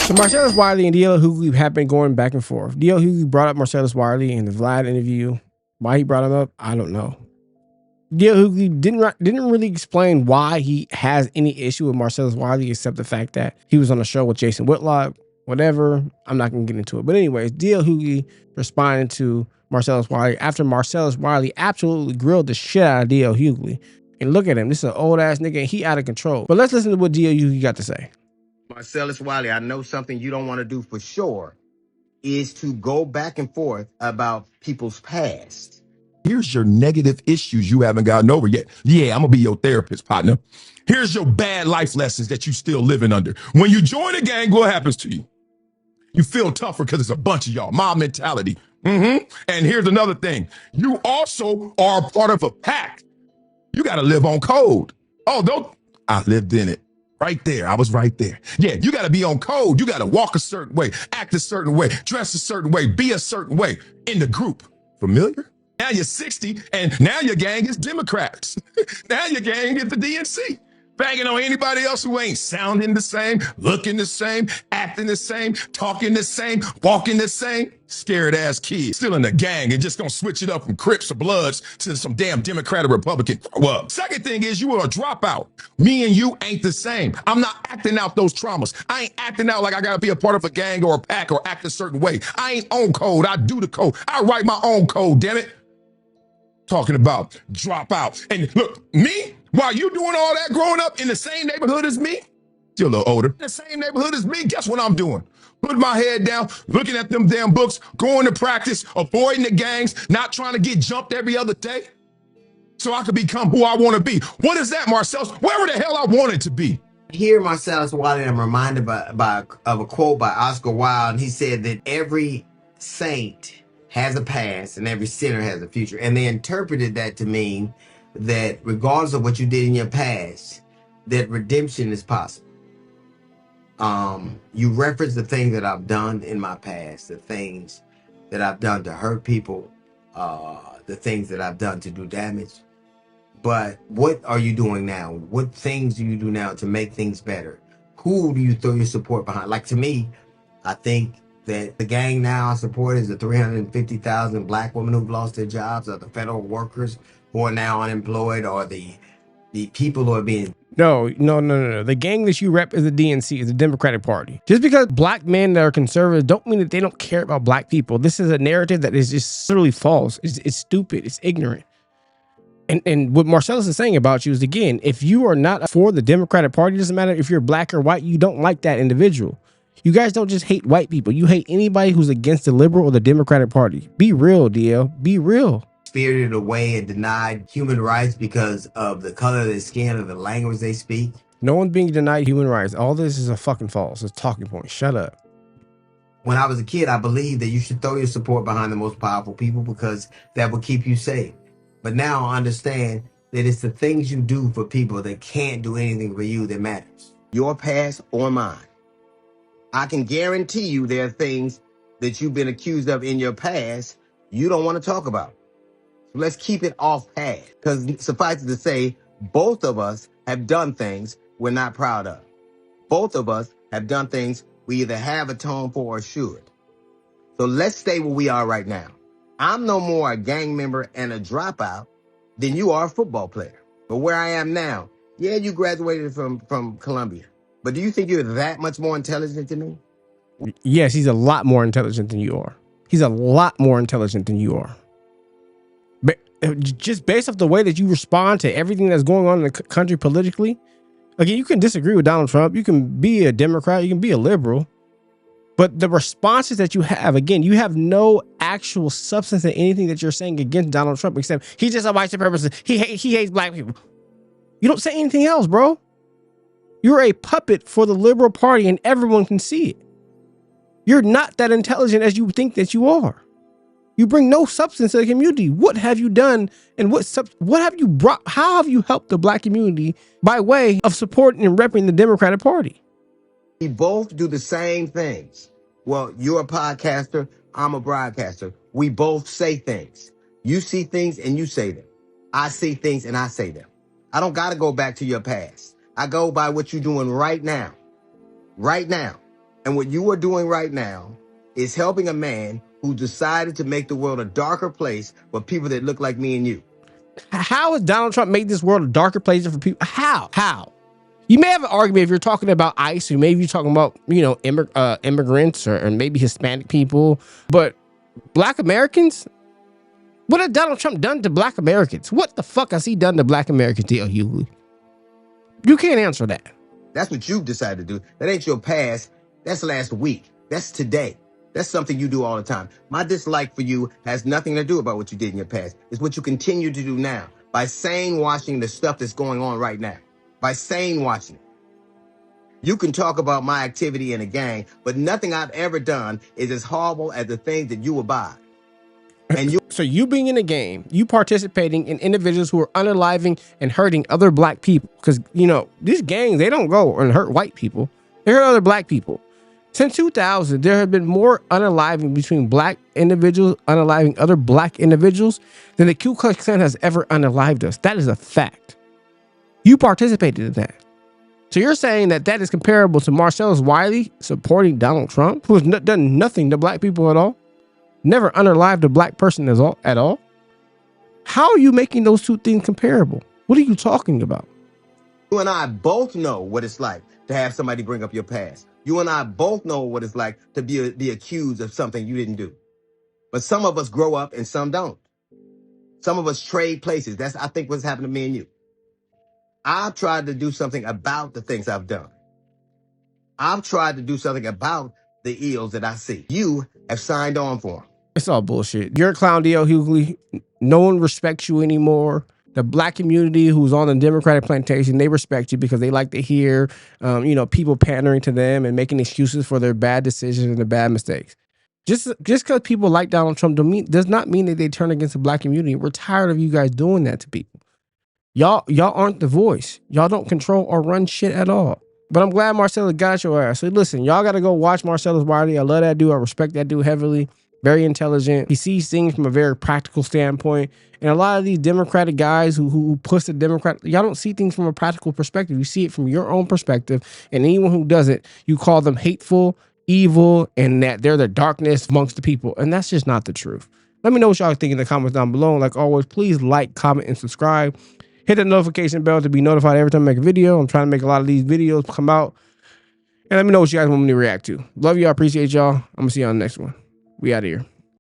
So Marcellus Wiley and D.L. Hughley have been going back and forth. D.L. Hughley brought up Marcellus Wiley in the Vlad interview. Why he brought him up, I don't know. D.L. Hughley didn't really explain why he has any issue with Marcellus Wiley except the fact that he was on a show with Jason Whitlock. Whatever, I'm not going to get into it. But anyways, D.L. Hughley responded to Marcellus Wiley after Marcellus Wiley absolutely grilled the shit out of D.L. Hughley. And look at him, this is an old ass nigga and he out of control. But let's listen to what D.L. Hughley got to say. Marcellus Wiley, I know something you don't want to do for sure is to go back and forth about people's past. Here's your negative issues you haven't gotten over yet. Yeah, I'm gonna be your therapist, partner. Here's your bad life lessons that you still living under. When you join a gang, what happens to you? You feel tougher because it's a bunch of y'all. Mob mentality. And here's another thing. You also are a part of a pack. You got to live on code. Oh, don't. I lived in it. Right there. I was right there. Yeah, you got to be on code. You got to walk a certain way, act a certain way, dress a certain way, be a certain way in the group. Familiar? Now you're 60 and now your gang is Democrats. Now your gang is the DNC. Banging on anybody else who ain't sounding the same, looking the same, acting the same, talking the same, walking the same. Scared ass kids still in the gang and just gonna switch it up from Crips or Bloods to some damn Democrat or Republican. Well, second thing is you are a dropout. Me and you ain't the same. I'm not acting out those traumas. I ain't acting out like I gotta be a part of a gang or a pack or act a certain way. I ain't on code. I do the code. I write my own code, damn it. Talking about dropout. And look, me, while you doing all that growing up in the same neighborhood as me, you're a little older, in the same neighborhood as me, guess what I'm doing? Putting my head down, looking at them damn books, going to practice, avoiding the gangs, not trying to get jumped every other day so I could become who I want to be. What is that, Marcellus? Wherever the hell I wanted to be. Here, Marcellus Wiley, I'm reminded of a quote by Oscar Wilde, and he said that every saint has a past and every sinner has a future. And they interpreted that to mean that regardless of what you did in your past, that redemption is possible. You reference the things that I've done in my past, the things that I've done to hurt people, the things that I've done to do damage. But what are you doing now? What things do you do now to make things better? Who do you throw your support behind? Like, to me, I think that the gang now I support is the 350,000 black women who've lost their jobs, or the federal workers who are now unemployed, or the people who are being... No. The gang that you rep is the DNC, is the Democratic Party. Just because black men that are conservative don't mean that they don't care about black people. This is a narrative that is just literally false. It's stupid. It's ignorant. And what Marcellus is saying about you is, again, if you are not for the Democratic Party, it doesn't matter if you're black or white, you don't like that individual. You guys don't just hate white people. You hate anybody who's against the liberal or the Democratic Party. Be real, DL. Be real. Spirited away and denied human rights because of the color of their skin or the language they speak. No one's being denied human rights. All this is a fucking false. It's a talking point. Shut up. When I was a kid, I believed that you should throw your support behind the most powerful people because that will keep you safe. But now I understand that it's the things you do for people that can't do anything for you that matters. Your past or mine. I can guarantee you there are things that you've been accused of in your past you don't want to talk about. So let's keep it off past. Because suffice it to say, both of us have done things we're not proud of. Both of us have done things we either have atoned for or should. So let's stay where we are right now. I'm no more a gang member and a dropout than you are a football player. But where I am now, yeah, you graduated from Columbia. But do you think you're that much more intelligent than me? Yes, he's a lot more intelligent than you are. He's a lot more intelligent than you are. But just based off the way that you respond to everything that's going on in the country politically, again, you can disagree with Donald Trump. You can be a Democrat. You can be a liberal. But the responses that you have, again, you have no actual substance in anything that you're saying against Donald Trump, except he's just a white supremacist. He hates black people. You don't say anything else, bro. You're a puppet for the liberal party and everyone can see it. You're not that intelligent as you think that you are. You bring no substance to the community. What have you done and what have you brought? How have you helped the black community by way of supporting and repping the Democratic Party? We both do the same things. Well, you're a podcaster. I'm a broadcaster. We both say things. You see things and you say them. I see things and I say them. I don't got to go back to your past. I go by what you're doing right now. Right now. And what you are doing right now is helping a man who decided to make the world a darker place for people that look like me and you. How has Donald Trump made this world a darker place for people? How? You may have an argument if you're talking about ICE, or maybe you're talking about, you know, immigrants or maybe Hispanic people, but Black Americans? What has Donald Trump done to Black Americans? What the fuck has he done to Black Americans, D.L. Hughley? You can't answer that. That's what you've decided to do. That ain't your past. That's last week. That's today. That's something you do all the time. My dislike for you has nothing to do about what you did in your past. It's what you continue to do now by saying watching the stuff that's going on right now. By saying watching it. You can talk about my activity in a gang, but nothing I've ever done is as horrible as the things that you abide. And you So you being in the game, you participating in individuals who are unaliving and hurting other Black people. Because, you know, these gangs, they don't go and hurt white people. They hurt other Black people. Since 2000, there have been more unaliving between Black individuals, unaliving other Black individuals, than the Ku Klux Klan has ever unalived us. That is a fact. You participated in that. So you're saying that that is comparable to Marcellus Wiley supporting Donald Trump, who has done nothing to Black people at all? Never unalived a Black person at all? How are you making those two things comparable? What are you talking about? You and I both know what it's like to have somebody bring up your past. You and I both know what it's like to be accused of something you didn't do. But some of us grow up and some don't. Some of us trade places. That's, I think, what's happened to me and you. I've tried to do something about the things I've done. I've tried to do something about the ills that I see. You have signed on for them. It's all bullshit. You're a clown, D.L. Hughley. No one respects you anymore. The Black community who's on the Democratic plantation, they respect you because they like to hear, you know, people pandering to them and making excuses for their bad decisions and their bad mistakes. Just because people like Donald Trump does not mean that they turn against the Black community. We're tired of you guys doing that to people. Y'all aren't the voice. Y'all don't control or run shit at all. But I'm glad Marcellus got your ass. So listen, y'all got to go watch Marcellus Wiley. I love that dude. I respect that dude heavily. Very intelligent. He sees things from a very practical standpoint. And a lot of these Democratic guys who push the Democrat, y'all don't see things from a practical perspective. You see it from your own perspective. And anyone who doesn't, you call them hateful, evil, and that they're the darkness amongst the people. And that's just not the truth. Let me know what y'all think in the comments down below. And like always, please like, comment, and subscribe. Hit the notification bell to be notified every time I make a video. I'm trying to make a lot of these videos come out. And let me know what you guys want me to react to. Love y'all. Appreciate y'all. I'm going to see you on the next one. We out of here.